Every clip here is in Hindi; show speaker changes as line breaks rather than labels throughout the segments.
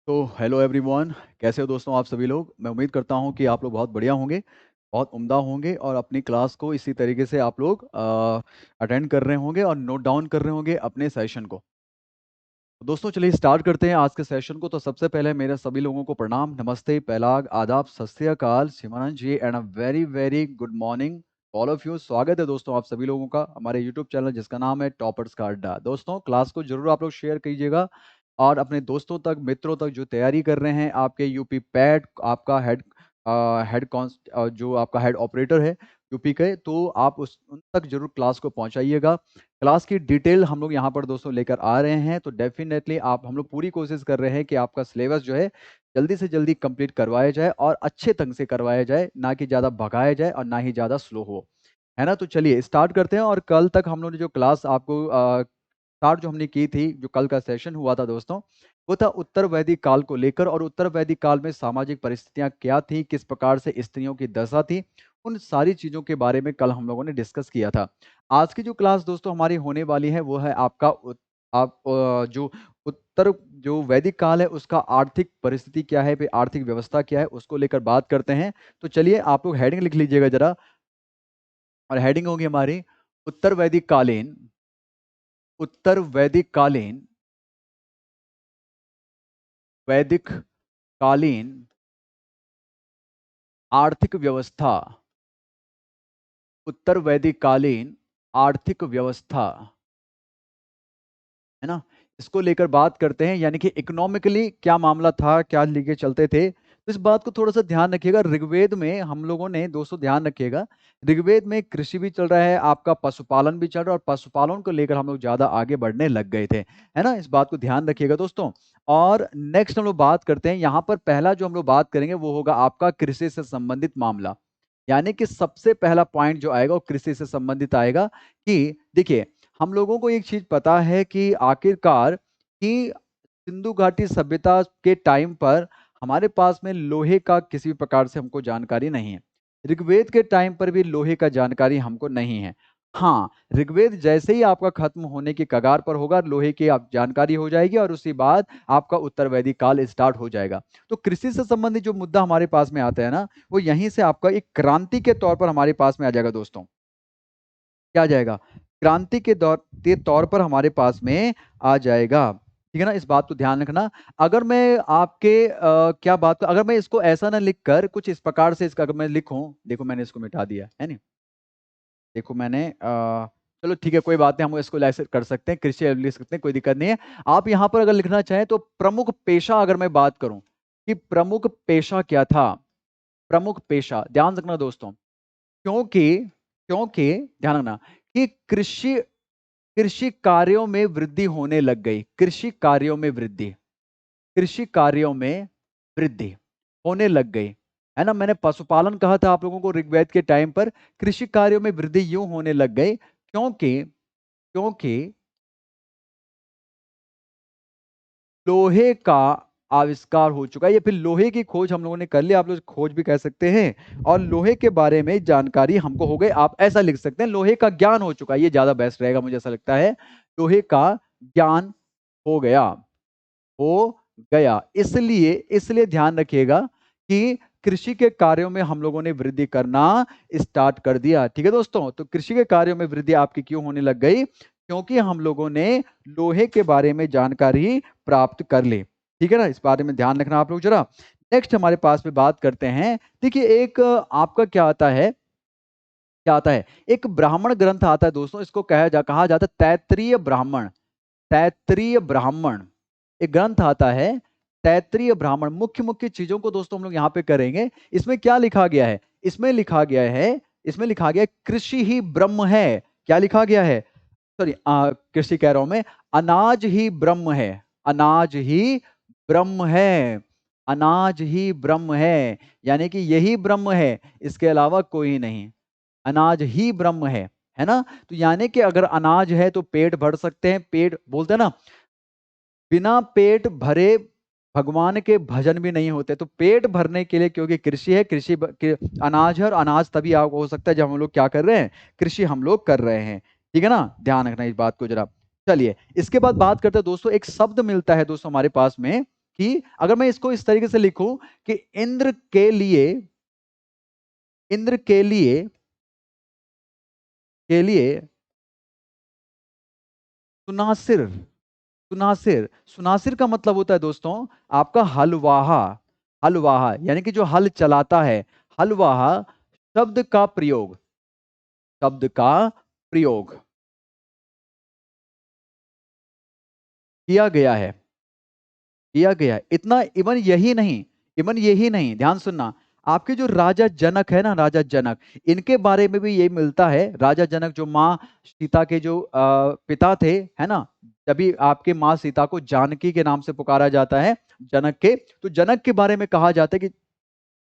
तो हेलो एवरीवन, कैसे हो दोस्तों आप सभी लोग। मैं उम्मीद करता हूं कि आप लोग बहुत बढ़िया होंगे, बहुत उम्दा होंगे और अपनी क्लास को इसी तरीके से आप लोग अटेंड कर रहे होंगे और नोट डाउन कर रहे होंगे अपने सेशन को। तो दोस्तों चलिए स्टार्ट करते हैं आज के सेशन को। तो सबसे पहले मेरे सभी लोगों को प्रणाम, नमस्ते, पहलाग, आदाब, सत श्री अकाल, Shivanand ji and a very very good morning all of you. स्वागत है दोस्तों आप सभी लोगों का हमारे यूट्यूब चैनल जिसका नाम है टॉपर्स का अड्डा। दोस्तों क्लास को जरूर आप लोग शेयर कीजिएगा और अपने दोस्तों तक, मित्रों तक जो तैयारी कर रहे हैं, आपके यूपी पैट, आपका हेड कॉन्स्ट जो आपका हेड ऑपरेटर है यूपी के, तो आप उन तक जरूर क्लास को पहुंचाइएगा। क्लास की डिटेल हम लोग यहाँ पर दोस्तों लेकर आ रहे हैं, तो डेफिनेटली हम लोग पूरी कोशिश कर रहे हैं कि आपका सिलेबस जो है जल्दी से जल्दी कंप्लीट करवाया जाए और अच्छे ढंग से करवाया जाए, ना कि ज़्यादा भगाया जाए और ना ही ज़्यादा स्लो हो, है ना। तो चलिए स्टार्ट करते हैं। और कल तक हम लोग ने जो क्लास आपको स्टार्ट जो हमने की थी, जो कल का सेशन हुआ था दोस्तों, वो था उत्तर वैदिक काल को लेकर। और उत्तर वैदिक काल में सामाजिक परिस्थितियां क्या थी, किस प्रकार से स्त्रियों की दशा थी, उन सारी चीजों के बारे में कल हम लोगों ने डिस्कस किया था। आज की जो क्लास दोस्तों हमारी होने वाली है वो है आपका जो उत्तर जो वैदिक काल है उसका आर्थिक परिस्थिति क्या है, फिर आर्थिक व्यवस्था क्या है, उसको लेकर बात करते हैं। तो चलिए आप लोग हेडिंग लिख लीजिएगा जरा। और हेडिंग होगी हमारी उत्तर वैदिक कालीन वैदिक कालीन आर्थिक व्यवस्था। उत्तर वैदिक कालीन आर्थिक व्यवस्था, है ना। इसको लेकर बात करते हैं, यानी कि इकोनॉमिकली क्या मामला था, क्या लेके चलते थे। तो इस बात को थोड़ा सा ध्यान रखिएगा। ऋग्वेद में हम लोगों ने दोस्तों ध्यान रखिएगा, ऋग्वेद में कृषि भी चल रहा है, आपका पशुपालन भी चल रहा है, और पशुपालन को लेकर हम लोग ज्यादा आगे बढ़ने लग गए थे, है ना। इस बात को ध्यान रखिएगा दोस्तों। और नेक्स्ट हम लोग बात करते हैं, यहाँ पर पहला जो हम लोग बात करेंगे वो होगा आपका कृषि से संबंधित मामला। यानी कि सबसे पहला पॉइंट जो आएगा वो कृषि से संबंधित आएगा। कि देखिए, हम लोगों को एक चीज पता है कि आखिरकार कि सिंधु घाटी सभ्यता के टाइम पर हमारे पास में लोहे का किसी भी प्रकार से हमको जानकारी नहीं है। ऋग्वेद के टाइम पर भी लोहे का जानकारी हमको नहीं है। हाँ, ऋग्वेद जैसे ही आपका खत्म होने की कगार पर होगा, लोहे की आप जानकारी हो जाएगी और उसी बाद आपका उत्तर वैदिक काल स्टार्ट हो जाएगा। तो कृषि से संबंधित जो मुद्दा हमारे पास में आता है ना, वो यहीं से आपका एक क्रांति के तौर पर हमारे पास में आ जाएगा दोस्तों। क्या आ जाएगा? क्रांति के तौर पर हमारे पास में आ जाएगा। ठीक है ना, इस बात को ध्यान रखना। अगर मैं आपके क्या बात, अगर मैं इसको ऐसा ना लिख कर कुछ इस प्रकार से इसका अगर मैं लिखूं, देखो मैंने इसको मिटा दिया है नहीं, देखो मैंने चलो ठीक है, कोई बात नहीं, हम इसको ऐसे कर सकते हैं, कृषि लिख सकते हैं, कोई दिक्कत नहीं है। आप यहां पर अगर लिखना चाहें तो प्रमुख पेशा, अगर मैं बात करूं कि प्रमुख पेशा क्या था, प्रमुख पेशा, ध्यान रखना दोस्तों। क्योंकि क्योंकि ध्यान रखना कि कृषि कृषि कार्यों में वृद्धि होने लग गई, कृषि कार्यों में वृद्धि, कृषि कार्यों में वृद्धि होने लग गई, है ना। मैंने पशुपालन कहा था आप लोगों को ऋग्वेद के टाइम पर। कृषि कार्यों में वृद्धि यूं होने लग गई क्योंकि क्योंकि लोहे का आविष्कार हो चुका है, या फिर लोहे की खोज हम लोगों ने कर लिया, आप लोग खोज भी कह सकते हैं, और लोहे के बारे में जानकारी हमको हो गई, आप ऐसा लिख सकते हैं, लोहे का ज्ञान हो चुका है, ये ज्यादा बेस्ट रहेगा, मुझे ऐसा लगता है। लोहे का ज्ञान हो गया, हो गया। इसलिए इसलिए ध्यान रखिएगा कि कृषि के कार्यों में हम लोगों ने वृद्धि करना स्टार्ट कर दिया। ठीक है दोस्तों, तो कृषि के कार्यों में वृद्धि आपकी क्यों होने लग गई? क्योंकि हम लोगों ने लोहे के बारे में जानकारी प्राप्त कर ली। ठीक है ना, इस बारे में ध्यान रखना आप लोग जरा। नेक्स्ट हमारे पास में बात करते हैं। देखिए, एक आपका क्या आता है, क्या आता है, एक ब्राह्मण ग्रंथ आता है दोस्तों, इसको कहा जाता है तैत्तिरीय ब्राह्मण। तैत्तिरीय ब्राह्मण एक ग्रंथ आता है, तैत्तिरीय ब्राह्मण। मुख्य मुख्य चीजों को दोस्तों हम लोग यहाँ पे करेंगे। इसमें क्या लिखा गया है? इसमें लिखा गया है कृषि ही ब्रह्म है। क्या लिखा गया है? सॉरी, कृषि कह रहा हूं मैं, अनाज ही ब्रह्म है, अनाज ही ब्रह्म है, अनाज ही ब्रह्म है। यानी कि यही ब्रह्म है, इसके अलावा कोई नहीं, अनाज ही ब्रह्म है ना। तो यानी कि अगर अनाज है तो पेट भर सकते हैं, पेट बोलते हैं ना, बिना पेट भरे भगवान के भजन भी नहीं होते। तो पेट भरने के लिए, क्योंकि कृषि है, अनाज है, और अनाज तभी आप हो सकता है जब हम लोग क्या कर रहे हैं, कृषि हम लोग कर रहे हैं। ठीक है ना, ध्यान रखना इस बात को जरा। चलिए इसके बाद बात करते हैं दोस्तों, एक शब्द मिलता है दोस्तों हमारे पास में, कि अगर मैं इसको इस तरीके से लिखूं कि इंद्र के लिए सुनासिर सुनासिर सुनासिर का मतलब होता है दोस्तों आपका हलवाहा। हलवाहा यानी कि जो हल चलाता है, हलवाहा शब्द का प्रयोग, शब्द का प्रयोग किया गया है, किया गया है। इतना इवन यही नहीं, ध्यान सुनना। आपके जो राजा जनक है ना, राजा जनक, इनके बारे में भी ये मिलता है। राजा जनक जो माँ सीता के जो पिता थे, है ना, तभी आपके माँ सीता को जानकी के नाम से पुकारा जाता है, जनक के। तो जनक के बारे में कहा जाता है कि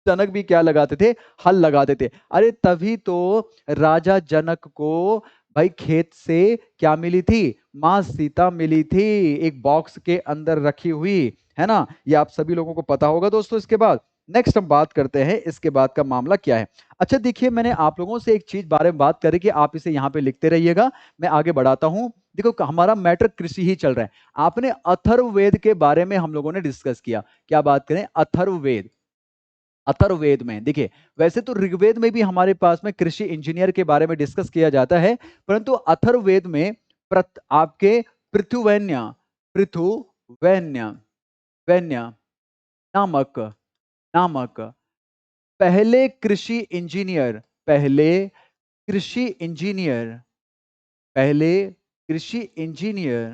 जनक भी क्या लगाते थे, हल लगाते थे। अरे तभी तो राजा जनक को भाई खेत से क्या मिली थी, माँ सीता मिली थी, एक बॉक्स के अंदर रखी हुई, है ना। ये आप सभी लोगों को पता होगा दोस्तों। इसके बाद नेक्स्ट हम बात करते हैं इसके बाद का मामला क्या है। अच्छा देखिए, मैंने आप लोगों से एक चीज बारे में बात करी कि आप इसे यहाँ पे लिखते रहिएगा, मैं आगे बढ़ाता हूँ। देखो हमारा मैटर कृषि ही चल रहा है। आपने अथर्ववेद के बारे में हम लोगों ने डिस्कस किया। क्या बात करें, अथर्ववेद। अथर्ववेद में देखिए, वैसे तो ऋग्वेद में भी हमारे पास में कृषि इंजीनियर के बारे में डिस्कस किया जाता है, परंतु अथर्ववेद में आपके पृथुवैन्य पृथुवैन्य वैन्य नामक नामक पहले कृषि इंजीनियर पहले कृषि इंजीनियर पहले कृषि इंजीनियर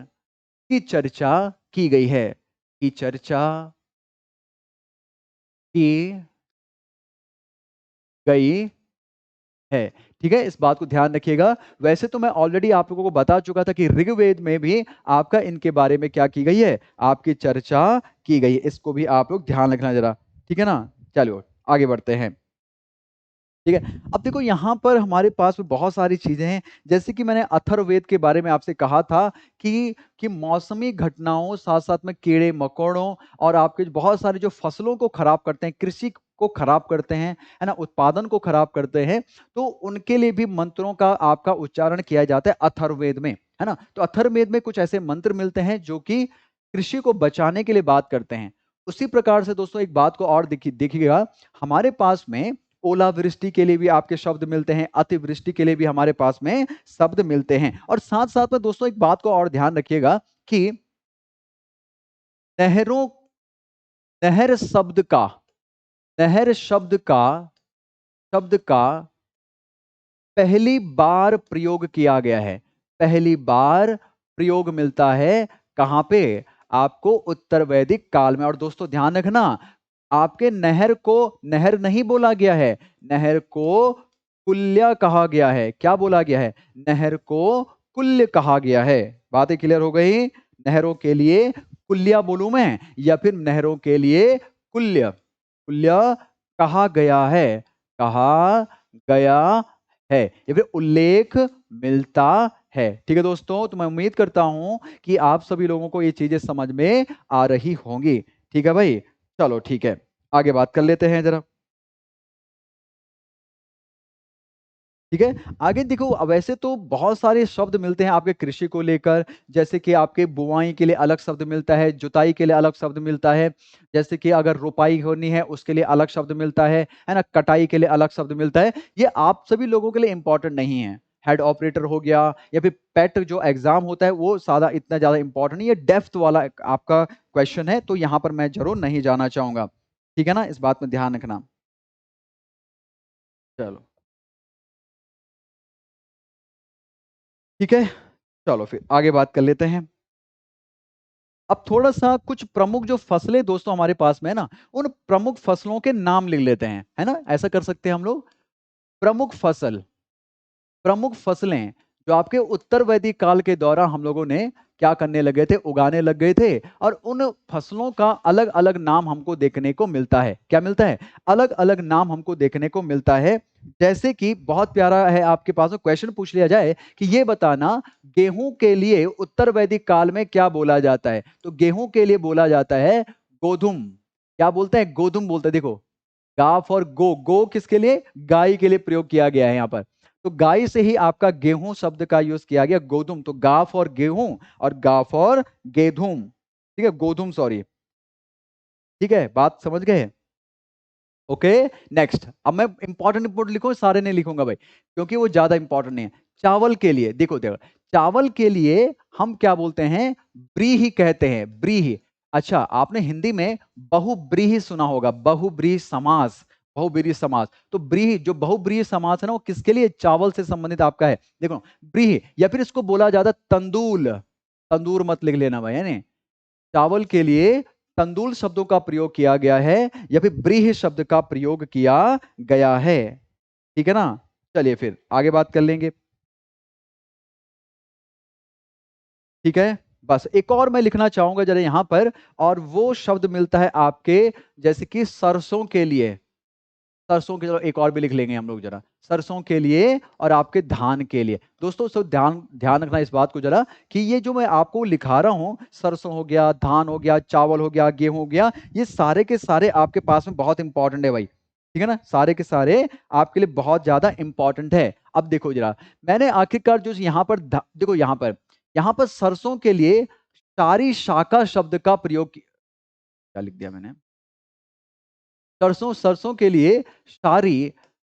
की चर्चा की गई है, की चर्चा की गई है। ठीक है, इस बात को ध्यान रखिएगा। वैसे तो मैं ऑलरेडी आप लोगों को बता चुका था कि ऋग्वेद में भी आपका इनके बारे में क्या की गई है, आपकी चर्चा की गई है। इसको भी आप लोग ध्यान रखना जरा, ठीक है ना। चलो आगे बढ़ते हैं। ठीक है, अब देखो यहाँ पर हमारे पास में बहुत सारी चीजें हैं। जैसे कि मैंने अथर्ववेद के बारे में आपसे कहा था कि मौसमी घटनाओं, साथ साथ में कीड़े मकोड़ों और आपके बहुत सारे जो फसलों को खराब करते हैं, कृषि को खराब करते हैं, है ना, उत्पादन को खराब करते हैं, तो उनके लिए भी मंत्रों का आपका उच्चारण किया जाता है अथर्ववेद में, है ना। तो अथर्ववेद में कुछ ऐसे मंत्र मिलते हैं जो कि कृषि को बचाने के लिए बात करते हैं। उसी प्रकार से दोस्तों एक बात को और देखिएगा, हमारे पास में ओलावृष्टि के लिए भी आपके शब्द मिलते हैं, अतिवृष्टि के लिए भी हमारे पास में शब्द मिलते हैं। और साथ साथ में दोस्तों एक बात को और ध्यान रखिएगा कि नहरों नहर शब्द का नहर शब्द का पहली बार प्रयोग किया गया है। पहली बार प्रयोग मिलता है कहां पे, आपको उत्तर वैदिक काल में। और दोस्तों ध्यान रखना, आपके नहर को नहर नहीं बोला गया है, नहर को कुल्या कहा गया है। क्या बोला गया है, नहर को कुल्य कहा गया है। बातें क्लियर हो गई। नहरों के लिए कुल्या बोलूं मैं, या फिर नहरों के लिए कुल्य कुल्य कहा गया है, कहा गया है, या फिर उल्लेख मिलता है। ठीक है दोस्तों, तो मैं उम्मीद करता हूं कि आप सभी लोगों को ये चीजें समझ में आ रही होंगी। ठीक है भाई, चलो ठीक है, आगे बात कर लेते हैं जरा। ठीक है, आगे देखो, वैसे तो बहुत सारे शब्द मिलते हैं आपके कृषि को लेकर। जैसे कि आपके बुआई के लिए अलग शब्द मिलता है, जुताई के लिए अलग शब्द मिलता है, जैसे कि अगर रोपाई होनी है उसके लिए अलग शब्द मिलता है ना, कटाई के लिए अलग शब्द मिलता है। ये आप सभी लोगों के लिए इंपॉर्टेंट नहीं है। हेड ऑपरेटर हो गया, या फिर पेट जो एग्जाम होता है वो सादा इतना ज्यादा इंपॉर्टेंट नहीं है, डेप्थ वाला आपका क्वेश्चन है, तो यहाँ पर मैं जरूर नहीं जाना चाहूंगा। ठीक है ना, इस बात में ध्यान रखना। चलो ठीक है, चलो फिर आगे बात कर लेते हैं। अब थोड़ा सा कुछ प्रमुख जो फसलें दोस्तों हमारे पास में है ना, उन प्रमुख फसलों के नाम लिख लेते हैं, है ना, ऐसा कर सकते हैं हम लोग। प्रमुख फसल, प्रमुख फसलें जो आपके उत्तर वैदिक काल के दौरान हम लोगों ने क्या करने लगे थे, उगाने लग गए थे। और उन फसलों का अलग अलग नाम हमको देखने को मिलता है। क्या मिलता है, अलग अलग नाम हमको देखने को मिलता है। जैसे कि बहुत प्यारा है, आपके पास में क्वेश्चन पूछ लिया जाए कि ये बताना, गेहूं के लिए उत्तर वैदिक काल में क्या बोला जाता है, तो गेहूं के लिए बोला जाता है गोधुम। क्या बोलते हैं, गोधुम बोलते हैं। देखो, गा फॉर गो किसके लिए, गाय के लिए प्रयोग किया गया है यहाँ पर। तो गाय से ही आपका गेहूं शब्द का यूज किया गया, गोधुम। तो गा फॉर गेहूं और गा फॉर गेधूम। ठीक है, गोधुम सॉरी। ठीक है, बात समझ गए? Okay, next. अब मैं इंपॉर्टेंट लिखूं, सारे नहीं लिखूंगा भाई, क्योंकि वो ज्यादा इंपॉर्टेंट नहीं है। चावल के लिए देखो देखो, चावल के लिए हम क्या बोलते हैं? ब्रीही कहते हैं, ब्रीही। अच्छा, आपने हिंदी में बहुब्रीही सुना होगा, बहुब्रीही समास, बहुब्रीही समास। तो ब्रीही, जो बहुब्रीही समास है ना, वो किसके लिए? चावल से संबंधित आपका है। देखो, ब्रीही, या फिर इसको बोला जाता है तंदूल। तंदूर मत लिख लेना भाई, है नहीं। चावल के लिए तंदुल शब्दों का प्रयोग किया गया है, या फिर ब्रीह शब्द का प्रयोग किया गया है। ठीक है ना? चलिए फिर आगे बात कर लेंगे। ठीक है, बस एक और मैं लिखना चाहूंगा जरा यहां पर, और वो शब्द मिलता है आपके, जैसे कि सरसों के लिए। सरसों के, चलो एक और भी लिख लेंगे हम लोग जरा, सरसों के लिए और आपके धान के लिए। दोस्तों सब ध्यान ध्यान रखना इस बात को जरा, कि ये जो मैं आपको लिखा रहा हूं, सरसों हो गया, धान हो गया, चावल हो गया, गेहूं हो गया, ये सारे के सारे आपके पास में बहुत इंपॉर्टेंट है भाई। ठीक है ना? सारे के सारे आपके लिए बहुत ज्यादा इंपॉर्टेंट है। अब देखो जरा, मैंने आखिरकार जो यहाँ पर देखो, यहाँ पर सरसों के लिए सारी शाखा शब्द का प्रयोग क्या लिख दिया मैंने? सरसों, सरसों के लिए सारी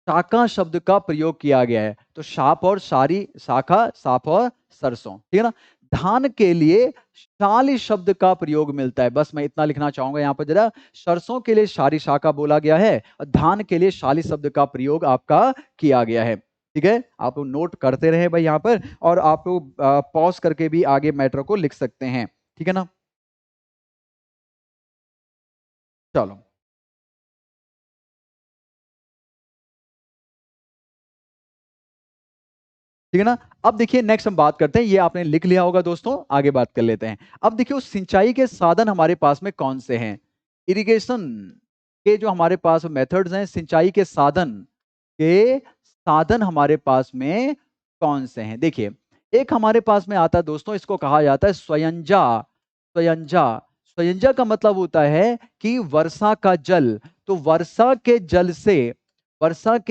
शाखा शब्द का प्रयोग किया गया है। तो शाप और सारी, शाखा, साप और सरसों। ठीक है ना? धान के लिए शाली शब्द का प्रयोग मिलता है। बस मैं इतना लिखना चाहूंगा यहाँ पर जरा, सरसों के लिए सारी शाखा बोला गया है, और धान के लिए शाली शब्द का प्रयोग आपका किया गया है। ठीक है, आप लोग नोट करते रहे भाई यहाँ पर, और आप लोग पॉज करके भी आगे मैटर को लिख सकते हैं। ठीक है ना? चलो, ठीक है ना? अब देखिए, नेक्स्ट हम बात करते हैं, ये आपने लिख लिया होगा दोस्तों, आगे बात कर लेते हैं। अब देखिए, उस सिंचाई के साधन हमारे पास में कौन से हैं? इरिगेशन के जो हमारे पास मेथड्स हैं, सिंचाई के साधन हमारे पास में कौन से हैं? देखिए, एक हमारे पास में आता है दोस्तों, इसको कहा जाता है स्वयंजा। स्वयंजा, स्वयंजा का मतलब होता है कि वर्षा का जल। तो वर्षा के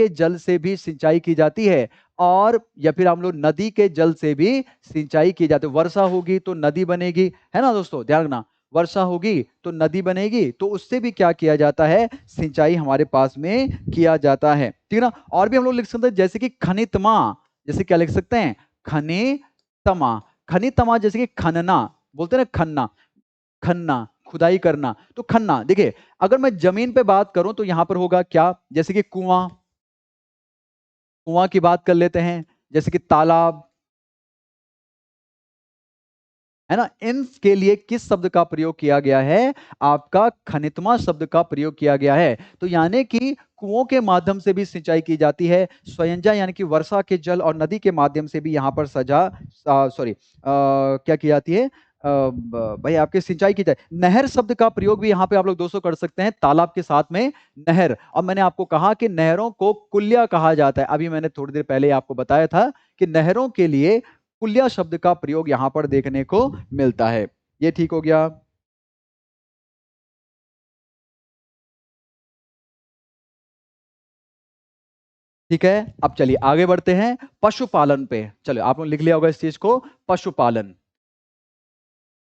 जल से भी सिंचाई की जाती है, और या फिर हम लोग नदी के जल से भी सिंचाई की जाती है। वर्षा होगी तो नदी बनेगी, है ना दोस्तों? ध्यान रखना, वर्षा होगी तो नदी बनेगी, तो उससे भी क्या किया जाता है? सिंचाई हमारे पास में किया जाता है। ठीक है ना? और भी हम लोग लिख सकते हैं, जैसे कि खनितमा। जैसे क्या लिख सकते हैं? खनितमा। खनितमा जैसे कि खनना, बोलते हैं ना, खनना, खनना, खुदाई करना। तो खनना, देखिए, अगर मैं जमीन पे बात करूं तो यहां पर होगा क्या? जैसे कि कुआं, कुआं की बात कर लेते हैं, जैसे कि तालाब, है ना? इनके लिए किस शब्द का प्रयोग किया गया है? आपका खनितमा शब्द का प्रयोग किया गया है। तो यानी कि कुओं के माध्यम से भी सिंचाई की जाती है। स्वयंजा यानी कि वर्षा के जल और नदी के माध्यम से भी यहाँ पर क्या की जाती है? भाई आपके सिंचाई की जाए। नहर शब्द का प्रयोग भी यहाँ पे आप लोग दोस्तों कर सकते हैं, तालाब के साथ में नहर। और मैंने आपको कहा कि नहरों को कुल्या कहा जाता है, अभी मैंने थोड़ी देर पहले आपको बताया था कि नहरों के लिए कुल्या शब्द का प्रयोग यहां पर देखने को मिलता है। ये ठीक हो गया? ठीक है, अब चलिए आगे बढ़ते हैं पशुपालन पे। चलो, आप लोग लिख लिया होगा इस चीज को, पशुपालन।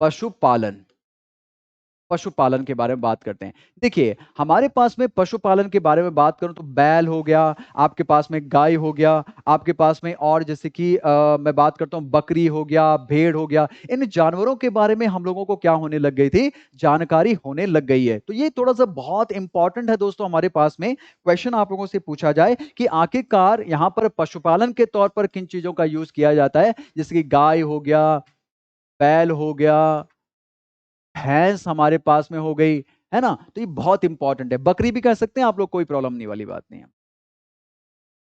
पशुपालन, पशुपालन के बारे में बात करते हैं। देखिए, हमारे पास में पशुपालन के बारे में बात करूं तो बैल हो गया, आपके पास में गाय हो गया, आपके पास में और जैसे कि मैं बात करता हूं बकरी हो गया, भेड़ हो गया। इन जानवरों के बारे में हम लोगों को क्या होने लग गई थी? जानकारी होने लग गई है। तो ये थोड़ा सा बहुत इंपॉर्टेंट है दोस्तों, हमारे पास में क्वेश्चन आप लोगों से पूछा जाए कि आखिरकार यहाँ पर पशुपालन के तौर पर किन चीजों का यूज किया जाता है? जैसे कि गाय हो गया, बैल हो गया, भैंस हमारे पास में हो गई, है ना? तो ये बहुत इंपॉर्टेंट है। बकरी भी कह सकते हैं आप लोग, कोई प्रॉब्लम नहीं वाली बात नहीं है।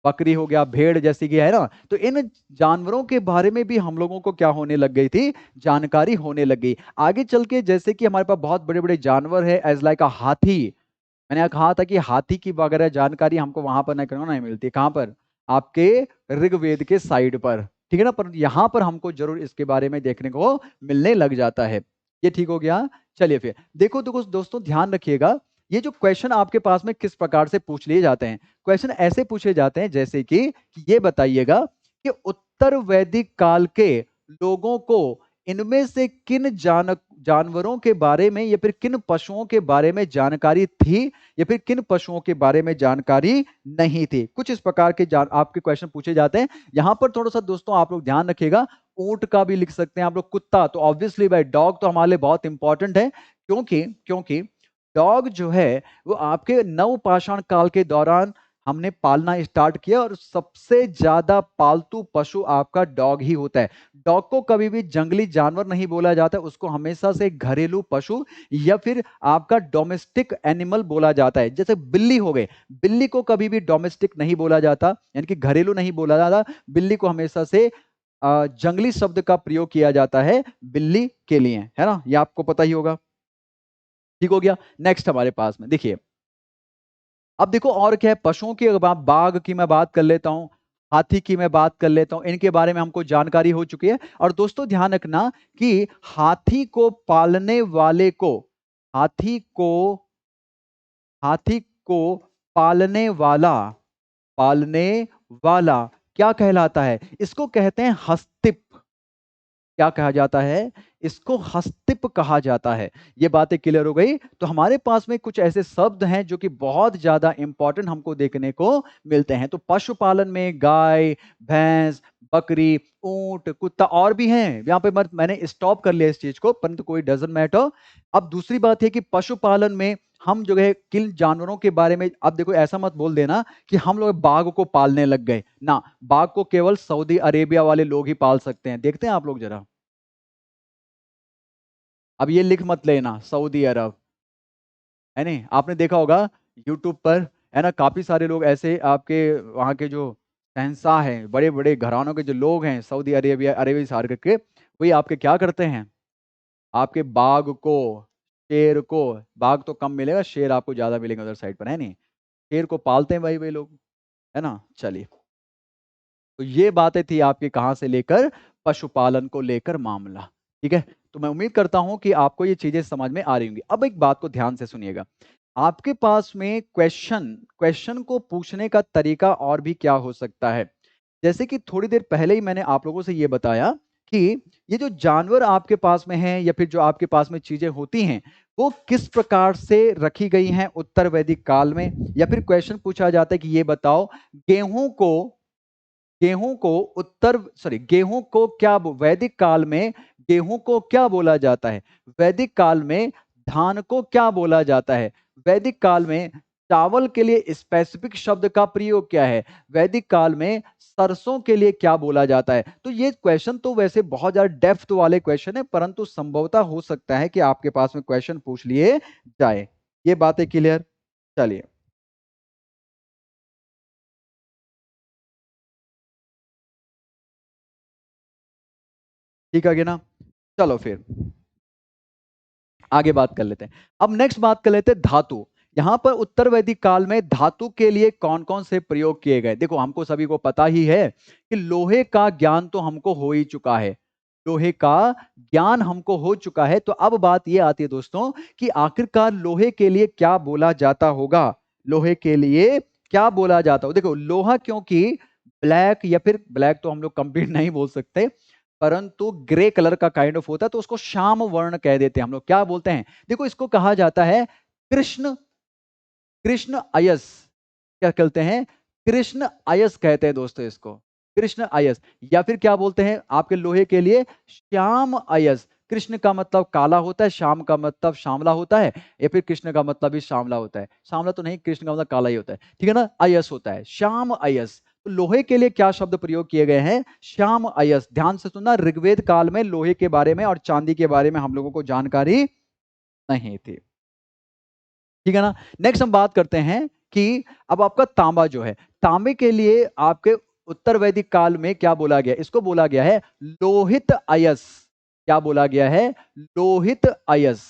बकरी हो गया, भेड़ जैसी कि, है ना? तो इन जानवरों के बारे में भी हम लोगों को क्या होने लग गई थी? जानकारी होने लग गई। आगे चल के जैसे कि हमारे पास बहुत बड़े बड़े जानवर है, एज लाइक अ हाथी। मैंने कहा था कि हाथी की वगैरह जानकारी हमको वहां पर नहीं मिलती। कहां पर? आपके ऋग्वेद के साइड पर। ठीक है ना? पर यहां पर हमको जरूर इसके बारे में देखने को मिलने लग जाता है। ये ठीक हो गया? चलिए फिर देखो देखो दोस्तों, ध्यान रखिएगा, ये जो क्वेश्चन आपके पास में किस प्रकार से पूछ लिए जाते हैं। क्वेश्चन ऐसे पूछे जाते हैं जैसे कि ये बताइएगा कि उत्तर वैदिक काल के लोगों को इनमें से किन जानवरों के बारे में या फिर किन पशुओं के बारे में जानकारी थी या फिर किन पशुओं के बारे में जानकारी नहीं थी। कुछ इस प्रकार के आपके क्वेश्चन पूछे जाते हैं। यहां पर थोड़ा सा दोस्तों आप लोग ध्यान रखिएगा, ऊंट का भी लिख सकते हैं आप लोग, कुत्ता, तो ऑब्वियसली भाई डॉग तो हमारे लिए बहुत इंपॉर्टेंट है, क्योंकि क्योंकि डॉग जो है वो आपके नवपाषाण काल के दौरान हमने पालना स्टार्ट किया और सबसे ज्यादा पालतू पशु आपका डॉग ही होता है। डॉग को कभी भी जंगली जानवर नहीं बोला जाता, उसको हमेशा से घरेलू पशु या फिर आपका डोमेस्टिक एनिमल बोला जाता है। जैसे बिल्ली हो गए, बिल्ली को कभी भी डोमेस्टिक नहीं बोला जाता, यानी कि घरेलू नहीं बोला जाता। बिल्ली को हमेशा से जंगली शब्द का प्रयोग किया जाता है बिल्ली के लिए, है ना, ये आपको पता ही होगा। ठीक हो गया। नेक्स्ट हमारे पास में देखिए, अब देखो और क्या है, पशुओं की बाघ की मैं बात कर लेता हूं, हाथी की मैं बात कर लेता हूं, इनके बारे में हमको जानकारी हो चुकी है। और दोस्तों ध्यान रखना कि हाथी को पालने वाले को, हाथी को हाथी को पालने वाला, पालने वाला क्या कहलाता है? इसको कहते हैं हस्तिप। क्या कहा जाता है? इसको हस्तिप कहा जाता है। ये बातें क्लियर हो गई। तो हमारे पास में कुछ ऐसे शब्द हैं जो कि बहुत ज्यादा इंपॉर्टेंट हमको देखने को मिलते हैं। तो पशुपालन में गाय, भैंस, बकरी, ऊंट, कुत्ता और भी हैं। यहाँ पे मैंने स्टॉप कर लिया इस चीज को, परंतु कोई डजंट मैटर। अब दूसरी बात है कि पशुपालन में हम जो है किन जानवरों के बारे में, अब देखो ऐसा मत बोल देना कि हम लोग बाघ को पालने लग गए ना। बाघ को केवल सऊदी अरेबिया वाले लोग ही पाल सकते हैं। देखते हैं आप लोग जरा, अब ये लिख मत लेना सऊदी अरब, है नहीं। आपने देखा होगा यूट्यूब पर, है ना, काफी सारे लोग ऐसे आपके वहाँ के जो शहंशाह हैं, बड़े बड़े घरानों के जो लोग हैं सऊदी अरेबिया अरेबिया सार्क के, वही आपके क्या करते हैं, आपके बाघ को, शेर को, बाघ तो कम मिलेगा, शेर आपको ज्यादा मिलेंगे उधर साइड पर, है नहीं, शेर को पालते हैं भाई वही लोग, है ना। चलिए, तो ये बातें थी आपके कहां से लेकर, पशुपालन को लेकर मामला। ठीक है, तो मैं उम्मीद करता हूं कि आपको ये चीजें समझ में आ रही होंगी। अब एक बात को ध्यान से सुनिएगा, आपके पास में क्वेश्चन क्वेश्चन को पूछने का तरीका और भी क्या हो सकता है। जैसे कि थोड़ी देर पहले ही मैंने आप लोगों से ये बताया कि ये जो जानवर आपके पास में हैं या फिर जो आपके पास में चीजें होती हैं, वो किस प्रकार से रखी गई हैं उत्तर वैदिक काल में। या फिर क्वेश्चन पूछा जाता है कि ये बताओ, गेहूं को गेहूं को गेहूं को क्या वैदिक काल में गेहूं को क्या बोला जाता है? वैदिक काल में धान को क्या बोला जाता है? वैदिक काल में चावल के लिए स्पेसिफिक शब्द का प्रयोग क्या है? वैदिक काल में सरसों के लिए क्या बोला जाता है? तो ये क्वेश्चन तो वैसे बहुत ज्यादा डेप्थ वाले क्वेश्चन है, परंतु संभवतः हो सकता है कि आपके पास में क्वेश्चन पूछ लिए जाए। ये बातें क्लियर? चलिए, ठीक है ना। चलो फिर आगे बात कर लेते हैं। अब नेक्स्ट बात कर लेते हैं धातु। यहां पर उत्तर वैदिक काल में धातु के लिए कौन कौन से प्रयोग किए गए? देखो हमको सभी को पता ही है कि लोहे का ज्ञान तो हमको हो ही चुका है, लोहे का ज्ञान हमको हो चुका है। तो अब बात यह आती है दोस्तों कि आखिरकार लोहे के लिए क्या बोला जाता होगा, लोहे के लिए क्या बोला जाता हो। देखो लोहा, क्योंकि ब्लैक, या फिर ब्लैक तो हम लोग कंप्लीट नहीं बोल सकते, परंतु ग्रे कलर का काइंड ऑफ होता है, तो उसको श्याम वर्ण कह देते हैं हम लोग। क्या बोलते हैं? देखो इसको कहा जाता है कृष्ण कृष्ण अयस। क्या कहते हैं? कृष्ण अयस कहते हैं दोस्तों इसको, कृष्ण अयस। या फिर क्या बोलते हैं आपके लोहे के लिए? श्याम अयस। कृष्ण का मतलब काला होता है, श्याम का मतलब श्यामला होता है, या फिर कृष्ण का मतलब भी श्यामला होता है। श्यामला तो नहीं, कृष्ण का मतलब काला ही होता है, ठीक है ना। अयस होता है, श्याम अयस। तो लोहे के लिए क्या शब्द प्रयोग किए गए हैं? श्याम अयस। ध्यान से सुनना, ऋग्वेद काल में लोहे के बारे में और चांदी के बारे में हम लोगों को जानकारी नहीं थी, ठीक है ना। नेक्स्ट हम बात करते हैं कि अब आपका तांबा जो है, तांबे के लिए आपके उत्तर वैदिक काल में क्या बोला गया? इसको बोला गया है लोहित अयस। क्या बोला गया है? लोहित अयस।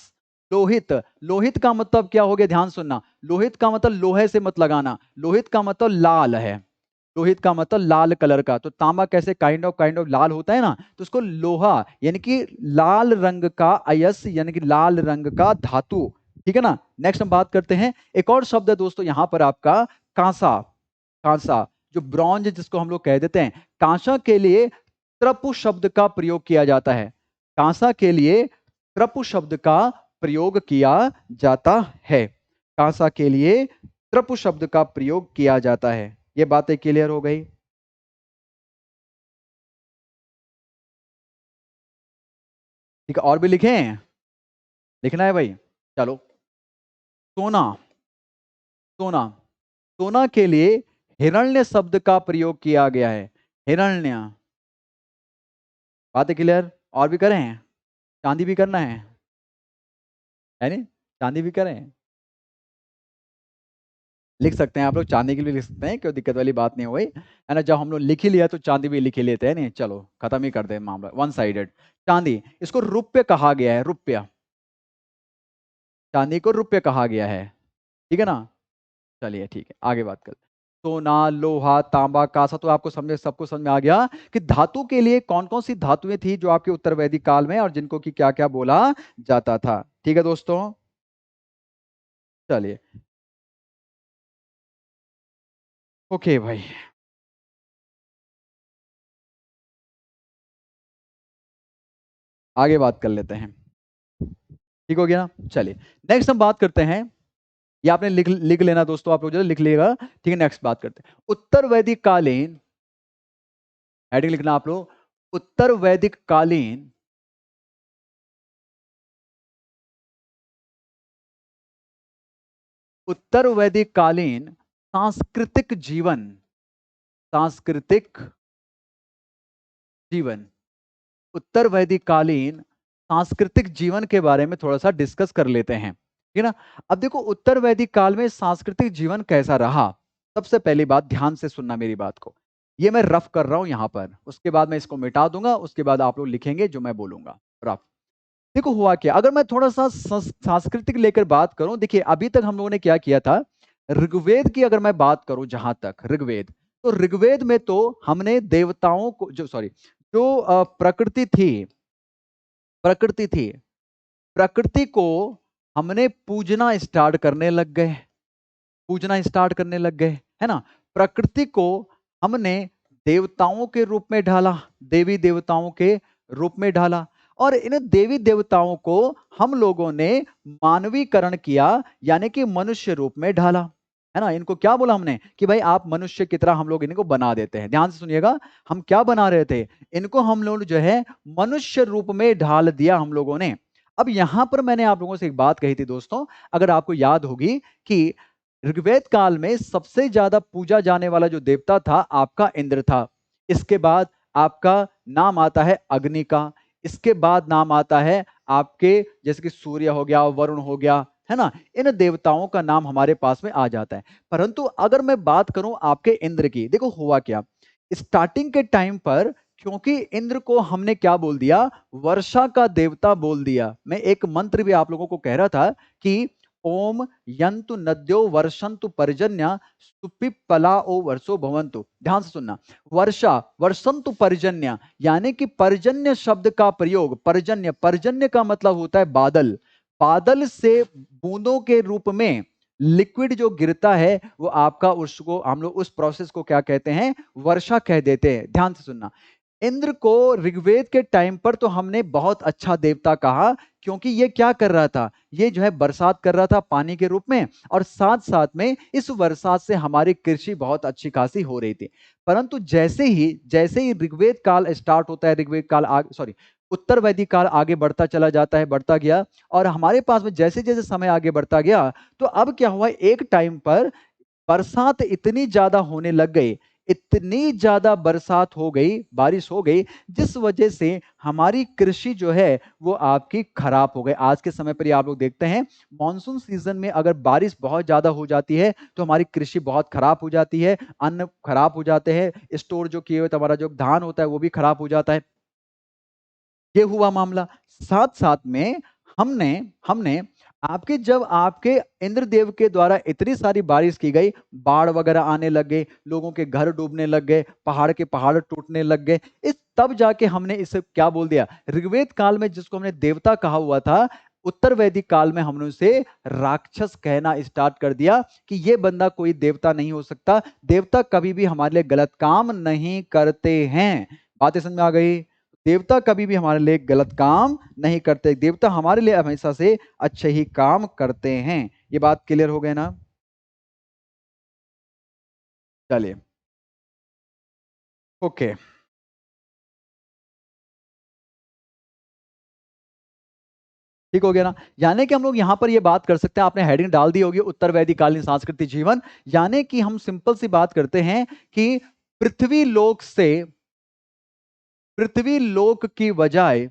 लोहित, लोहित का मतलब क्या हो गया? ध्यान सुनना, लोहित का मतलब लोहे से मत लगाना, लोहित का मतलब लाल है, लोहित का मतलब लाल कलर का। तो तांबा कैसे काइंड ऑफ लाल होता है ना, तो उसको लोहा यानी कि लाल रंग का अयस, यानी कि लाल रंग का धातु, ठीक है ना। नेक्स्ट हम बात करते हैं, एक और शब्द है दोस्तों यहां पर आपका कांसा। कांसा जो ब्रॉन्ज जिसको हम लोग कह देते हैं, कांसा के लिए त्रपु शब्द का प्रयोग किया जाता है। कांसा के लिए त्रपु शब्द का प्रयोग किया जाता है। कांसा के लिए त्रपु शब्द का प्रयोग किया जाता है। ये बातें क्लियर हो गई? ठीक है, और भी लिखें? लिखना है भाई? चलो। सोना, सोना, सोना के लिए हिरण्य शब्द का प्रयोग किया गया है। हिरण्य। बातें क्लियर? और भी करें? चांदी भी करना है नहीं? चांदी भी करें? लिख सकते हैं आप लोग, चांदी के लिए लिख सकते हैं, कोई दिक्कत वाली बात नहीं हुई है ना। जब हम लोग लिख ही लिया तो चांदी भी लिख ही लेते हैं नहीं। चलो खत्म ही कर दे मामला, वन साइडेड। चांदी, इसको रुपये कहा गया है, रुपया। चांदी को रुपये कहा गया है, ठीक है ना। चलिए ठीक है, आगे बात करते हैं। सोना, लोहा, तांबा, कांसा, तो आपको समझ, सबको समझ में आ गया कि धातु के लिए कौन कौन सी धातुएं थी जो आपके उत्तर वैदिक काल में, और जिनको की क्या क्या बोला जाता था। ठीक है दोस्तों, चलिए। ओके भाई, आगे बात कर लेते हैं। ठीक हो गया ना। चलिए, नेक्स्ट हम बात करते हैं। ये आपने लिख लिख लेना दोस्तों, आप लोग जो लिख लिएगा, ठीक है। नेक्स्ट बात करते हैं उत्तर वैदिक कालीन, हेडिंग लिखना आप लोग, उत्तर वैदिक कालीन, उत्तर वैदिक कालीन सांस्कृतिक जीवन, सांस्कृतिक जीवन, उत्तर वैदिक कालीन सांस्कृतिक जीवन के बारे में थोड़ा सा डिस्कस कर लेते हैं, ठीक है ना। अब देखो, उत्तर वैदिक काल में सांस्कृतिक जीवन कैसा रहा। सबसे पहली बात, ध्यान से सुनना मेरी बात को। ये मैं रफ कर रहा हूं यहां पर, उसके बाद मैं इसको मिटा दूंगा, उसके बाद आप लोग लिखेंगे जो मैं बोलूंगा। रफ। देखो हुआ क्या, अगर मैं थोड़ा सा सांस्कृतिक लेकर बात करूं, देखिए अभी तक हम लोगों ने क्या किया था। ऋग्वेद की अगर मैं बात करूं, जहां तक ऋग्वेद, तो ऋग्वेद में तो हमने देवताओं को, जो सॉरी, जो प्रकृति थी, प्रकृति थी, प्रकृति को हमने पूजना स्टार्ट करने लग गए, पूजना स्टार्ट करने लग गए, है ना। प्रकृति को हमने देवताओं के रूप में ढाला, देवी देवताओं के रूप में ढाला, और इन देवी देवताओं को हम लोगों ने मानवीकरण किया, यानी कि मनुष्य रूप में ढाला, है ना। इनको क्या बोला हमने कि भाई आप मनुष्य की तरह हम लोग इनको बना देते हैं। ध्यान से सुनिएगा, हम क्या बना रहे थे, इनको हम लोग जो है मनुष्य रूप में ढाल दिया हम लोगों ने। अब यहां पर मैंने आप लोगों से एक बात कही थी दोस्तों, अगर आपको याद होगी, कि ऋग्वेद काल में सबसे ज्यादा पूजा जाने वाला जो देवता था आपका इंद्र था। इसके बाद आपका नाम आता है अग्नि का। इसके बाद नाम आता है आपके, जैसे कि सूर्य हो गया, वरुण हो गया, है ना। इन देवताओं का नाम हमारे पास में आ जाता है। परंतु अगर मैं बात करूं आपके इंद्र की, देखो हुआ क्या, स्टार्टिंग के टाइम पर, क्योंकि इंद्र को हमने क्या बोल दिया, वर्षा का देवता बोल दिया। मैं एक मंत्र भी आप लोगों को कह रहा था कि ओम यंतु नद्यो वर्षंतु पर्जन्य सुपिप्पला ओ वर्षो भवंतु। ध्यान से सुनना, वर्षा, वर्षंतु पर्जन्य, यानी कि पर्जन्य शब्द का प्रयोग, पर्जन्य, पर्जन्य का मतलब होता है बादल, बादल से बूंदों के रूप में लिक्विड जो गिरता है, वो आपका, उसको हम लोग उस प्रोसेस को क्या कहते हैं, वर्षा कह देते हैं। ध्यान से सुनना, इंद्र को ऋग्वेद के टाइम पर तो हमने बहुत अच्छा देवता कहा, क्योंकि ये क्या कर रहा था, ये जो है बरसात कर रहा था पानी के रूप में, और साथ साथ में इस बरसात से हमारी कृषि बहुत अच्छी खासी हो रही थी। परंतु जैसे ही ऋग्वेद काल स्टार्ट होता है, ऋग्वेद काल सॉरी, उत्तर वैदिक काल आगे बढ़ता चला जाता है, बढ़ता गया, और हमारे पास में जैसे जैसे समय आगे बढ़ता गया, तो अब क्या हुआ, एक टाइम पर बरसात इतनी ज्यादा होने लग गई, इतनी ज्यादा बरसात हो गई, बारिश हो गई, जिस वजह से हमारी कृषि जो है वो आपकी खराब हो गई। आज के समय पर ये आप लोग देखते हैं, मॉनसून सीजन में अगर बारिश बहुत ज्यादा हो जाती है तो हमारी कृषि बहुत खराब हो जाती है, अन्न खराब हो जाते हैं, स्टोर जो किए हुए हमारा जो धान होता है वो भी खराब हो जाता है। ये हुआ मामला। साथ साथ में हमने हमने आपके, जब आपके इंद्रदेव के द्वारा इतनी सारी बारिश की गई, बाढ़ वगैरह आने लग गए, लोगों के घर डूबने लग गए, पहाड़ के पहाड़ टूटने लग गए, इस तब जाके हमने इसे क्या बोल दिया, ऋग्वेद काल में जिसको हमने देवता कहा हुआ था, उत्तर वैदिक काल में हमने उसे राक्षस कहना स्टार्ट कर दिया, कि ये बंदा कोई देवता नहीं हो सकता, देवता कभी भी हमारे लिए गलत काम नहीं करते हैं। बातें समझ में आ गई? देवता कभी भी हमारे लिए गलत काम नहीं करते, देवता हमारे लिए हमेशा से अच्छे ही काम करते हैं। ये बात क्लियर हो गई ना? चलिए, ओके, ठीक हो गया ना? यानी कि हम लोग यहां पर ये बात कर सकते हैं, आपने हेडिंग डाल दी होगी उत्तर वैदिक कालीन सांस्कृतिक जीवन। यानी कि हम सिंपल सी बात करते हैं कि पृथ्वी लोक से, पृथ्वी लोक की बजाय,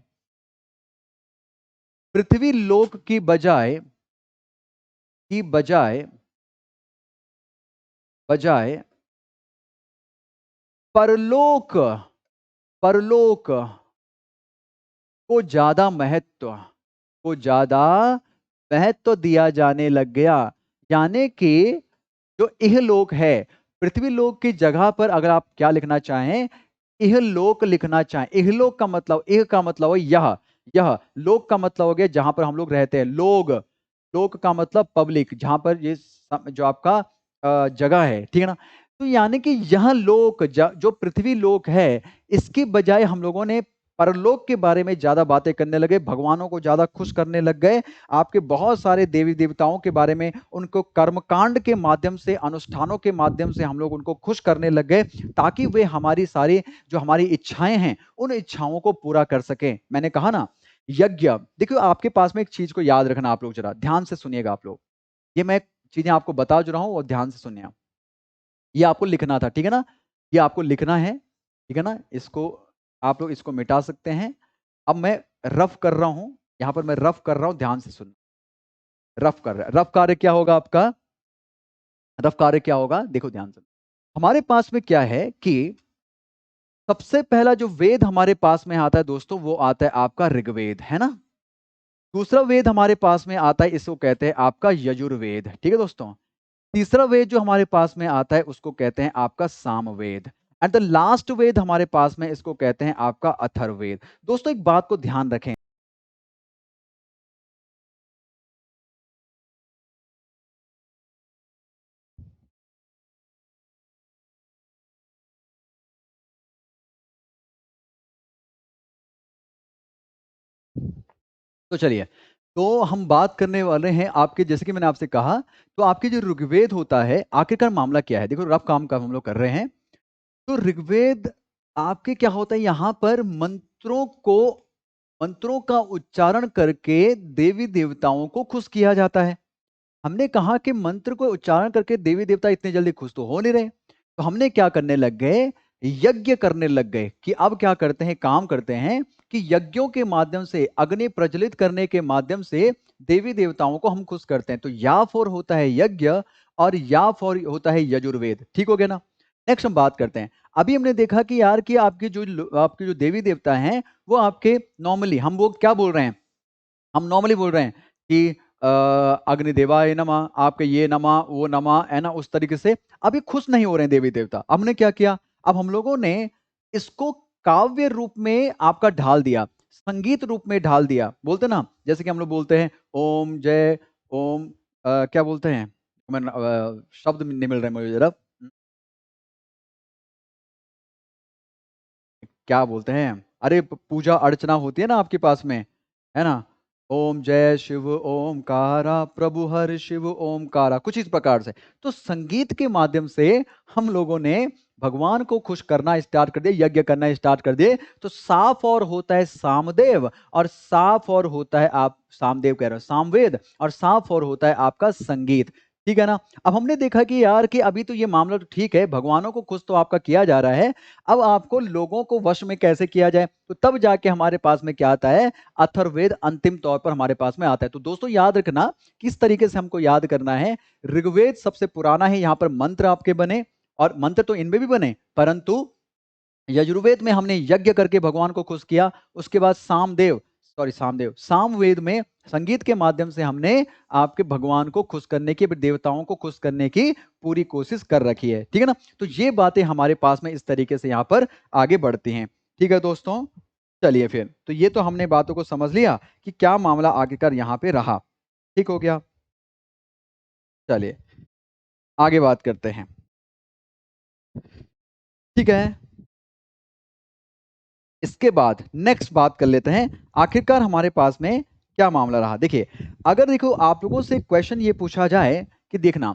पृथ्वी लोक की बजाय, की बजाय, बजाय परलोक, परलोक को ज्यादा महत्व, को ज्यादा महत्व दिया जाने लग गया। यानी कि जो इहलोक है, पृथ्वी लोक की जगह पर अगर आप क्या लिखना चाहें, इहलोक लिखना चाहें। इहलोक का मतलब, इह का मतलब है यह लोक का मतलब हो गया जहां पर हम लोग रहते हैं, लोग, लोक का मतलब पब्लिक, जहां पर ये जो आपका जगह है, ठीक है ना? तो यानी कि यह लोक जो पृथ्वी लोक है, इसकी बजाय हम लोगों ने परलोक के बारे में ज्यादा बातें करने लगे, भगवानों को ज्यादा खुश करने लग गए। आपके बहुत सारे देवी देवताओं के बारे में, उनको कर्मकांड के माध्यम से, अनुष्ठानों के माध्यम से हम लोग उनको खुश करने लग गए, ताकि वे हमारी सारी जो हमारी इच्छाएं हैं, उन इच्छाओं को पूरा कर सके। मैंने कहा ना, यज्ञ, देखियो आपके पास में एक चीज को याद रखना, आप लोग जरा ध्यान से सुनिएगा आप लोग। ये मैं चीजें आपको बता जो रहा हूं और ध्यान से सुनिए। ये आपको लिखना था, ठीक है ना? ये आपको लिखना है, ठीक है ना? इसको आप लोग इसको मिटा सकते हैं। अब मैं रफ कर रहा हूं, यहां पर मैं रफ कर रहा हूं, ध्यान से सुन। रफ कर रहा है, रफ कार्य क्या होगा आपका? रफ कार्य क्या होगा, देखो ध्यान से। हमारे पास में क्या है कि सबसे पहला जो वेद हमारे पास में आता है दोस्तों, वो आता है आपका ऋग्वेद, है ना? दूसरा वेद हमारे पास में आता है, इसको कहते हैं आपका यजुर्वेद, ठीक है दोस्तों? तीसरा वेद जो हमारे पास में आता है, उसको कहते हैं आपका सामवेद। एंड द लास्ट वेद हमारे पास में, इसको कहते हैं आपका अथर्ववेद। दोस्तों एक बात को ध्यान रखें, तो चलिए, तो हम बात करने वाले हैं आपके, जैसे कि मैंने आपसे कहा, तो आपके जो ऋग्वेद होता है, आखिरकार मामला क्या है? देखो रफ काम का हम लोग कर रहे हैं। तो ऋग्वेद आपके क्या होता है, यहां पर मंत्रों को, मंत्रों का उच्चारण करके देवी देवताओं को खुश किया जाता है। हमने कहा कि मंत्र को उच्चारण करके देवी देवता इतने जल्दी खुश तो हो नहीं रहे, तो हमने क्या करने लग गए, यज्ञ करने लग गए। कि अब क्या करते हैं, काम करते हैं कि यज्ञों के माध्यम से, अग्नि प्रज्वलित करने के माध्यम से देवी देवताओं को हम खुश करते हैं। तो या फोर होता है यज्ञ, और या फोर होता है यजुर्वेद, ठीक हो गया ना? नेक्स्ट हम बात करते हैं। अभी हमने देखा कि यार कि आपके जो देवी देवता हैं, वो आपके नॉर्मली, हम वो क्या बोल रहे हैं, हम नॉर्मली बोल रहे हैं कि अग्निदेवाय नमः, आपके ये नमः वो नमः, है ना? उस तरीके से अभी खुश नहीं हो रहे हैं देवी देवता। हमने क्या किया, अब हम लोगों ने इसको काव्य रूप में आपका ढाल दिया, संगीत रूप में ढाल दिया। बोलते ना, जैसे कि हम लोग बोलते हैं ओम जय ओम, क्या बोलते हैं, शब्द नहीं मिल रहे मुझे जरा, क्या बोलते हैं, अरे पूजा अर्चना होती है ना आपके पास में, है ना? ओम जय शिव ओमकारा, प्रभु हर शिव ओमकारा, कुछ इस प्रकार से। तो संगीत के माध्यम से हम लोगों ने भगवान को खुश करना स्टार्ट कर दिया, यज्ञ करना स्टार्ट कर दिए। तो साफ और होता है सामदेव, और साफ और होता है, आप सामदेव कह रहे हो, सामवेद, और साफ और होता है आपका संगीत, ठीक है ना? अब हमने देखा कि यार कि अभी तो ये मामला तो ठीक है, भगवानों को खुश तो आपका किया जा रहा है, अब आपको लोगों को वश में कैसे किया जाए? तो तब जाके हमारे पास में क्या आता है, अथर्ववेद अंतिम तौर पर हमारे पास में आता है। तो दोस्तों याद रखना, किस तरीके से हमको याद करना है। ऋग्वेद सबसे पुराना है, यहां पर मंत्र आपके बने, और मंत्र तो इनमें भी बने, परंतु यजुर्वेद में हमने यज्ञ करके भगवान को खुश किया। उसके बाद सामदेव, सामवेद में संगीत के माध्यम से हमने आपके भगवान को खुश करने की, देवताओं को खुश करने की पूरी कोशिश कर रखी है, ठीक है ना? तो ये बातें हमारे पास में इस तरीके से यहाँ पर आगे बढ़ती हैं, ठीक है दोस्तों? चलिए फिर, तो ये तो हमने बातों को समझ लिया कि क्या मामला आखिरकार यहाँ पे रहा, ठीक हो गया? चलिए आगे बात करते हैं, ठीक है? इसके बाद नेक्स्ट बात कर लेते हैं, आखिरकार हमारे पास में क्या मामला रहा। देखिए, अगर देखो आप लोगों से क्वेश्चन ये पूछा जाए कि देखना,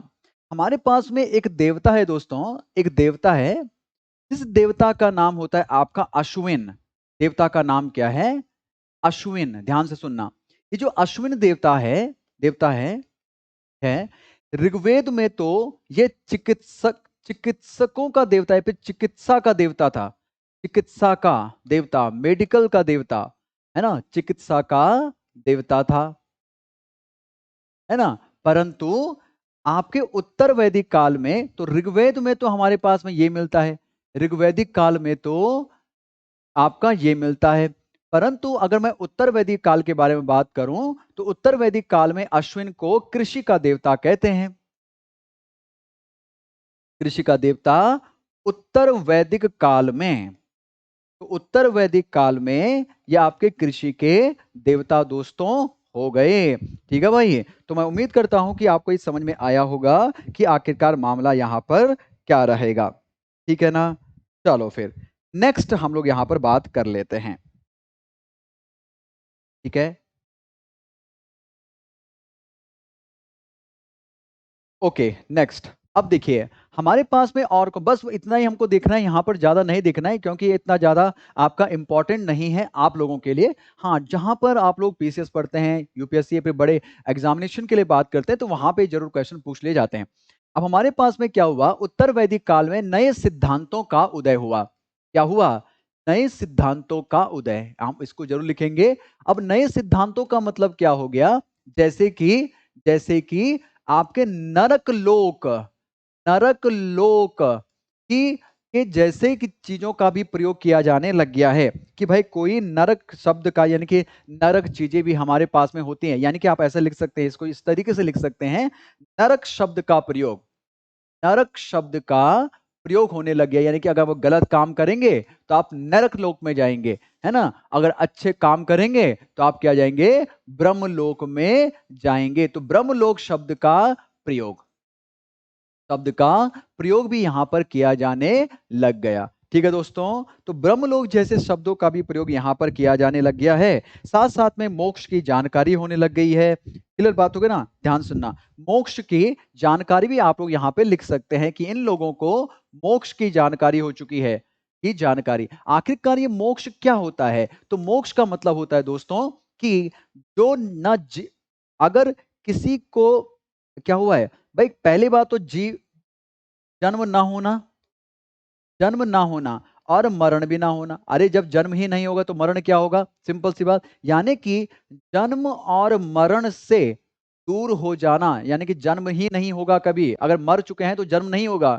हमारे पास में एक देवता है दोस्तों, एक देवता है, इस देवता का नाम होता है आपका अश्विन। देवता का नाम क्या है? अश्विन। ध्यान से सुनना, ये जो अश्विन देवता है ऋग्वेद में तो ये चिकित्सकों का देवता है, फिर चिकित्सा का देवता था, चिकित्सा का देवता, मेडिकल का देवता, है ना, चिकित्सा का देवता था, है ना। परंतु आपके उत्तर वैदिक काल में तो ऋग्वेद में तो हमारे पास में ये मिलता है, ऋग्वैदिक काल में तो आपका ये मिलता है। परंतु अगर मैं उत्तर वैदिक काल के बारे में बात करूं तो उत्तर वैदिक काल में अश्विन को कृषि का देवता कहते हैं। कृषि का देवता उत्तर वैदिक काल में, तो उत्तर वैदिक काल में ये आपके कृषि के देवता दोस्तों हो गए। ठीक है भाई, तो मैं उम्मीद करता हूं कि आपको ये समझ में आया होगा कि आखिरकार मामला यहां पर क्या रहेगा। ठीक है ना। चलो फिर नेक्स्ट हम लोग यहां पर बात कर लेते हैं। ठीक है, ओके नेक्स्ट। अब देखिए हमारे पास में और बस इतना ही हमको देखना है, यहाँ पर ज़्यादा नहीं देखना है क्योंकि ये इतना ज़्यादा आपका इंपॉर्टेंट नहीं है आप लोगों के लिए। हाँ, जहाँ पर आप लोग पीसीएस पढ़ते हैं, यूपीएससी पे बड़े एग्जामिनेशन के लिए बात करते हैं तो वहाँ पे जरूर क्वेश्चन पूछ लिए जाते हैं। अब हमारे पास में क्या हुआ, उत्तर वैदिक काल में नए सिद्धांतों का उदय हुआ। क्या हुआ? नए सिद्धांतों का उदय, हम इसको जरूर लिखेंगे। अब नए सिद्धांतों का मतलब क्या हो गया, जैसे कि आपके नरक लोक, नरक लोक की के जैसे कि चीजों का भी प्रयोग किया जाने लग गया है कि भाई कोई नरक शब्द का, यानी कि नरक चीजें भी हमारे पास में होती हैं, यानी कि आप ऐसा लिख सकते हैं, इसको इस तरीके से लिख सकते हैं, नरक शब्द का प्रयोग, नरक शब्द का प्रयोग होने लग गया। यानी कि अगर वो गलत काम करेंगे तो आप नरक लोक में जाएंगे, है ना। अगर अच्छे काम करेंगे तो आप क्या जाएंगे, ब्रह्मलोक में जाएंगे। तो ब्रह्मलोक शब्द का प्रयोग भी यहां पर किया जाने लग गया। ठीक है दोस्तों, तो ब्रह्मलोक जैसे शब्दों का भी प्रयोग यहां पर किया जाने लग गया है। साथ साथ में मोक्ष की जानकारी होने लग गई है। क्लियर बात हो गई ना, ध्यान सुनना। मोक्ष की जानकारी भी आप लोग यहां पे लिख सकते हैं कि इन लोगों को मोक्ष की जानकारी हो चुकी है। की जानकारी, आखिरकार ये मोक्ष क्या होता है? तो मोक्ष का मतलब होता है दोस्तों कि जो न अगर किसी को क्या हुआ है भाई, पहली बात तो जन्म ना होना, जन्म ना होना और मरण भी ना होना। अरे जब जन्म ही नहीं होगा तो मरण क्या होगा, सिंपल सी बात। यानी कि जन्म और मरण से दूर हो जाना, यानी कि जन्म ही नहीं होगा कभी, अगर मर चुके हैं तो जन्म नहीं होगा।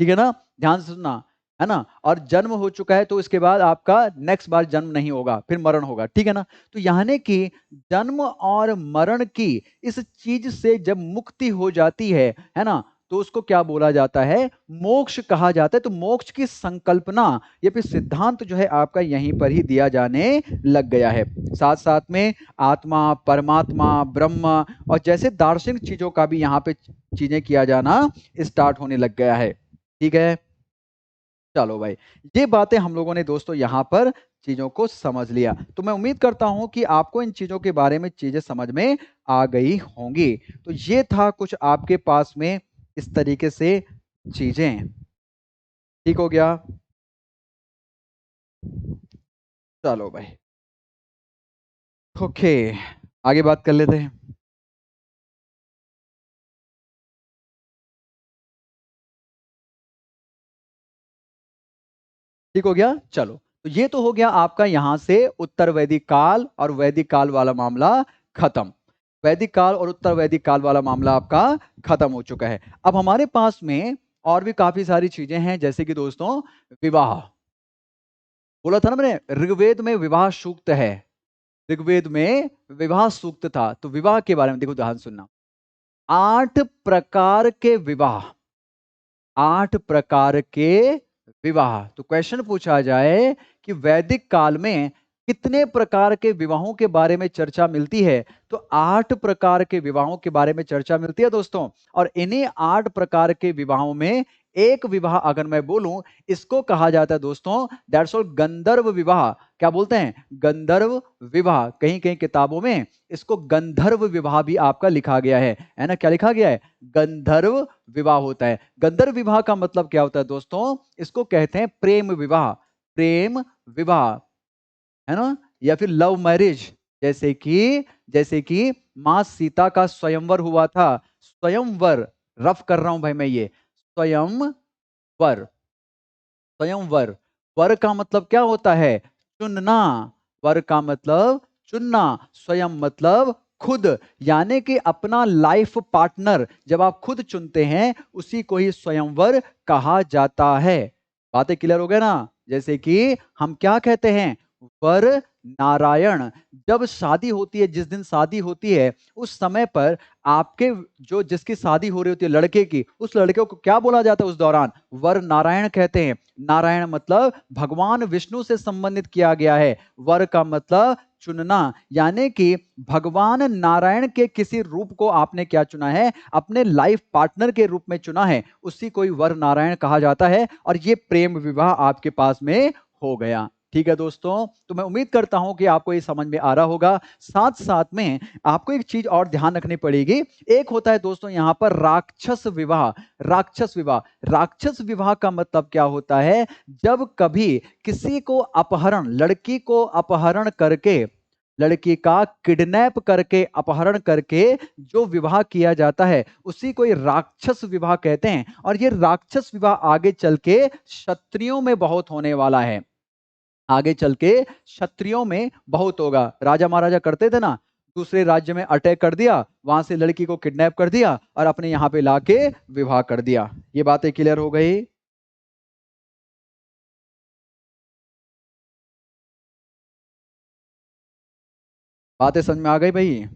ठीक है ना, ध्यान से सुनना, है ना। और जन्म हो चुका है तो इसके बाद आपका नेक्स्ट बार जन्म नहीं होगा, फिर मरण होगा। ठीक है ना। तो यानी कि जन्म और मरण की इस चीज से जब मुक्ति हो जाती है ना, तो उसको क्या बोला जाता है, मोक्ष कहा जाता है। तो मोक्ष की संकल्पना या फिर सिद्धांत जो है आपका यहीं पर ही दिया जाने लग गया है। साथ साथ में आत्मा, परमात्मा, ब्रह्म और जैसे दार्शनिक चीजों का भी यहाँ पे चीजें किया जाना स्टार्ट होने लग गया है। ठीक है, चलो भाई, ये बातें हम लोगों ने दोस्तों यहाँ पर चीजों को समझ लिया। तो मैं उम्मीद करता हूं कि आपको इन चीजों के बारे में चीजें समझ में आ गई होंगी। तो ये था कुछ आपके पास में इस तरीके से चीजें। ठीक हो गया, चलो भाई, ओके, आगे बात कर लेते हैं। ठीक हो गया, चलो। तो ये तो हो गया आपका यहां से उत्तर वैदिक काल और वैदिक काल वाला मामला खत्म। वैदिक काल और उत्तर वैदिक काल वाला मामला आपका खत्म हो चुका है। अब हमारे पास में और भी काफी सारी चीजें हैं, जैसे कि दोस्तों विवाह। बोला था ना मैंने, ऋग्वेद में विवाह सूक्त है, ऋग्वेद में विवाह सूक्त था। तो विवाह के बारे में देखो, ध्यान सुनना। 8 प्रकार के विवाह, 8 प्रकार के विवाह। तो क्वेश्चन पूछा जाए कि वैदिक काल में कितने प्रकार के विवाहों के बारे में चर्चा मिलती है, तो 8 प्रकार के विवाहों के बारे में चर्चा मिलती है दोस्तों। और इन्हीं 8 प्रकार के विवाहों में एक विवाह अगर मैं बोलूं, इसको कहा जाता है दोस्तों, दैट्स ऑल गंधर्व विवाह। क्या बोलते हैं? गंधर्व विवाह। कहीं कहीं किताबों में इसको गंधर्व विवाह भी आपका लिखा गया है ना? क्या लिखा गया है? गंधर्व विवाह होता है। गंधर्व विवाह का मतलब क्या होता है दोस्तों? इसको कहते हैं प्रेम विवाह। प्रेम विवाह, है ना? या फिर लव मैरिज। जैसे कि मां सीता का स्वयंवर हुआ था। स्वयंवर, रफ कर रहा हूं भाई मैं ये, स्वयंवर। स्वयंवर, वर का मतलब क्या होता है? चुनना। वर का मतलब चुनना, स्वयं मतलब खुद। यानी कि अपना लाइफ पार्टनर जब आप खुद चुनते हैं, उसी को ही स्वयंवर कहा जाता है। बातें क्लियर हो गए ना? जैसे कि हम क्या कहते हैं? वर नारायण। जब शादी होती है, जिस दिन शादी होती है, उस समय पर आपके जो जिसकी शादी हो रही होती है लड़के की, उस लड़के को क्या बोला जाता है उस दौरान? वर नारायण कहते हैं। नारायण मतलब भगवान विष्णु से संबंधित किया गया है। वर का मतलब चुनना, यानी कि भगवान नारायण के किसी रूप को आपने क्या चुना है? अपने लाइफ पार्टनर के रूप में चुना है, उसी को ही वर नारायण कहा जाता है। और ये प्रेम विवाह आपके पास में हो गया। ठीक है दोस्तों, तो मैं उम्मीद करता हूं कि आपको ये समझ में आ रहा होगा। साथ साथ में आपको एक चीज और ध्यान रखनी पड़ेगी। एक होता है दोस्तों यहां पर राक्षस विवाह। राक्षस विवाह, राक्षस विवाह का मतलब क्या होता है? जब कभी किसी को अपहरण, लड़की को अपहरण करके, लड़की का किडनैप करके, अपहरण करके जो विवाह किया जाता है, उसी को ये राक्षस विवाह कहते हैं। और ये राक्षस विवाह आगे चल के क्षत्रियों में बहुत होने वाला है। आगे चल के क्षत्रियों में बहुत होगा। राजा महाराजा करते थे ना, दूसरे राज्य में अटैक कर दिया, वहां से लड़की को किडनैप कर दिया और अपने यहां पे लाके विवाह कर दिया। ये बातें क्लियर हो गई? बातें समझ में आ गई भाई?